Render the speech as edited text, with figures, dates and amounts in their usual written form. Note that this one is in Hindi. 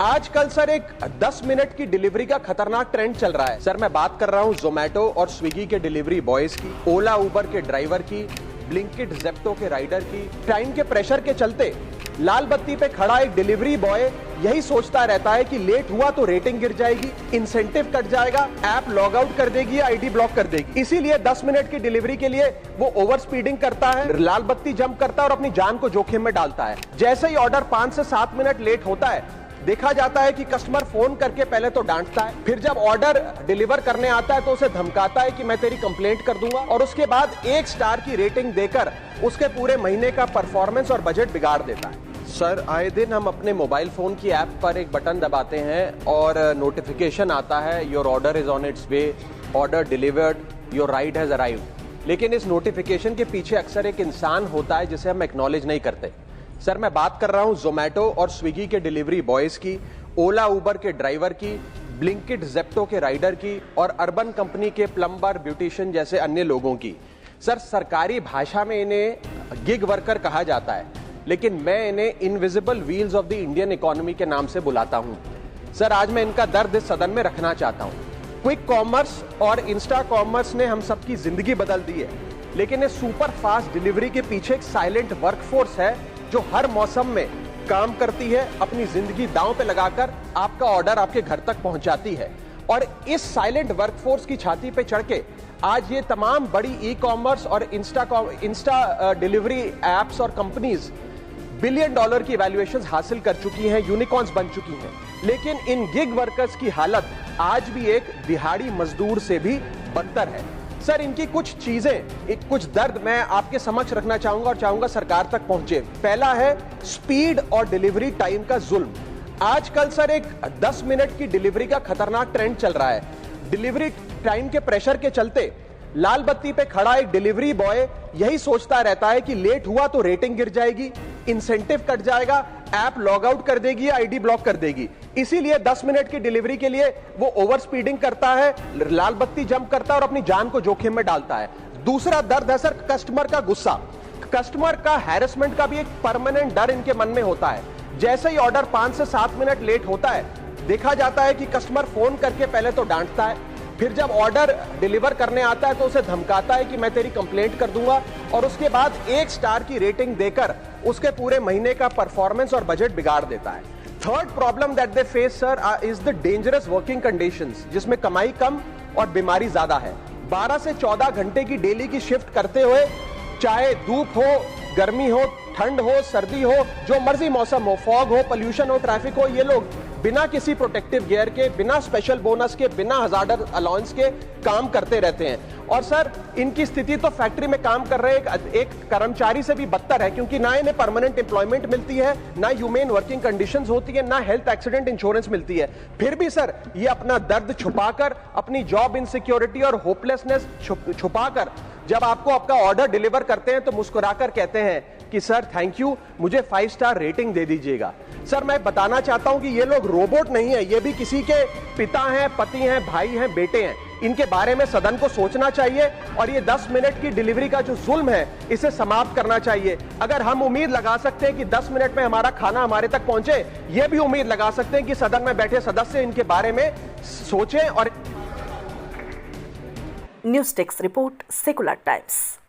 आजकल सर एक 10 मिनट की डिलीवरी का खतरनाक ट्रेंड चल रहा है। सर मैं बात कर रहा हूँ जोमेटो और स्विगी के डिलीवरी बॉयज की, ओला उबर के ड्राइवर की, ब्लिंकिट जेप्टो के राइडर की। टाइम के प्रेशर के चलते लाल बत्ती पे खड़ा एक डिलीवरी बॉय यही सोचता रहता है कि लेट हुआ तो रेटिंग गिर जाएगी, इंसेंटिव कट जाएगा, ऐप लॉग आउट कर देगी या आईडी ब्लॉक कर देगी। इसीलिए 10 मिनट की डिलीवरी के लिए वो ओवर स्पीडिंग करता है, लाल बत्ती जंप करता है और अपनी जान को जोखिम में डालता है। जैसे ही ऑर्डर 5 से 7 मिनट लेट होता है, देखा जाता है कि कस्टमर फोन करके पहले तो डांटता है, फिर जब ऑर्डर डिलीवर करने आता है तो उसे धमकाता है कि मैं तेरी कंप्लेंट कर दूंगा, और उसके बाद 1 स्टार की रेटिंग देकर उसके पूरे महीने का परफॉर्मेंस और बजट बिगाड़ देता है। सर आए दिन हम अपने मोबाइल फोन की ऐप पर एक बटन दबाते हैं और नोटिफिकेशन आता है, your order is on it's way, order delivered, your ride has arrived. लेकिन इस नोटिफिकेशन के पीछे अक्सर एक इंसान होता है जिसे हम एक्नॉलेज नहीं करते। सर मैं बात कर रहा हूं जोमेटो और स्विगी के डिलीवरी बॉयज की, ओला उबर के ड्राइवर की, ब्लिंकिट जेप्टो के राइडर की और अर्बन कंपनी के प्लम्बर, ब्यूटिशियन जैसे अन्य लोगों की। सर सरकारी भाषा में इन्हें गिग वर्कर कहा जाता है, लेकिन मैं इन्हें invisible wheels of the Indian economy के नाम से बुलाता हूं। सर आज मैं इनका दर्द इस सदन में रखना चाहता हूं। क्विक कॉमर्स और इंस्टा कॉमर्स ने हम सबकी जिंदगी बदल दी है, लेकिन इस सुपर फास्ट डिलीवरी के पीछे एक साइलेंट वर्कफोर्स है जो हर मौसम में काम करती है, अपनी जिंदगी दांव पे लगाकर आपका ऑर्डर आपके घर तक पहुंचाती है। और इस साइलेंट वर्कफोर्स की छाती पे चढ़ के आज ये तमाम बड़ी ई कॉमर्स और इंस्टा डिलीवरी एप्स और कंपनीज $1 बिलियन की वैल्यूएशंस हासिल कर चुकी हैं, यूनिकॉर्न्स बन चुकी हैं। लेकिन इन गिग वर्कर्स की हालत आज भी एक दिहाड़ी मजदूर से भी बदतर है। सर इनकी कुछ चीजें, कुछ दर्द मैं आपके समक्ष रखना चाहूंगा और चाहूंगा सरकार तक पहुंचे। पहला है स्पीड और डिलीवरी टाइम का जुल्म। आजकल सर एक 10 मिनट की डिलीवरी का खतरनाक ट्रेंड चल रहा है। डिलीवरी टाइम के प्रेशर के चलते लाल बत्ती पे खड़ा एक डिलीवरी बॉय यही सोचता रहता है कि लेट हुआ तो रेटिंग गिर जाएगी, इंसेंटिव कट जाएगा, ऐप लॉग आउट कर देगी या आईडी ब्लॉक कर देगी। इसीलिए 10 मिनट की डिलीवरी के लिए वो ओवर स्पीडिंग करता है, लाल बत्ती जंप करता है और अपनी जान को जोखिम में डालता है। दूसरा दर्द है सर कस्टमर का गुस्सा। कस्टमर का हैरेसमेंट का भी एक परमानेंट डर इनके मन में होता है। जैसे ही ऑर्डर 5 से 7 मिनट लेट होता है, देखा जाता है कि कस्टमर फोन करके पहले तो डांटता है, फिर जब ऑर्डर डिलीवर करने आता है तो उसे धमकाता है कि मैं तेरी कंप्लेंट कर दूंगा, और उसके बाद 1 स्टार की रेटिंग देकर उसके पूरे महीने का परफॉर्मेंस और बजट बिगाड़ देता है। Third problem that they face sir is the dangerous working conditions, जिसमें कमाई कम और बीमारी ज्यादा है। 12 से 14 घंटे की डेली की शिफ्ट करते हुए, चाहे धूप हो, गर्मी हो, ठंड हो, सर्दी हो, जो मर्जी मौसम हो, फॉग हो, पोल्यूशन हो, ट्रैफिक हो, ये लोग बिना किसी प्रोटेक्टिव गियर के, बिना स्पेशल बोनस के, बिना हजार्डर अलाउंस के काम करते रहते हैं। और सर इनकी स्थिति तो फैक्ट्री में काम कर रहे एक कर्मचारी से भी बदतर है, क्योंकि ना इन्हें परमानेंट एम्प्लॉयमेंट मिलती है, ना ह्यूमेन वर्किंग कंडीशंस होती है, ना हेल्थ एक्सीडेंट इंश्योरेंस मिलती है। फिर भी सर ये अपना दर्द छुपाकर, अपनी जॉब इनसिक्योरिटी और होपलेसनेस छुपाकर जब आपको आपका ऑर्डर डिलीवर करते हैं तो मुस्कुराकर कहते हैं कि सर थैंक यू, मुझे 5 स्टार रेटिंग दे दीजिएगा। सर मैं बताना चाहता हूं कि ये लोग रोबोट नहीं है, ये भी किसी के पिता हैं, पति हैं, भाई हैं, बेटे हैं। इनके बारे में सदन को सोचना चाहिए और ये 10 मिनट की डिलीवरी का जो जुल्म है इसे समाप्त करना चाहिए। अगर हम उम्मीद लगा सकते हैं कि 10 मिनट में हमारा खाना हमारे तक पहुंचे, ये भी उम्मीद लगा सकते हैं कि सदन में बैठे सदस्य इनके बारे में सोचें। और news desk report, secular times.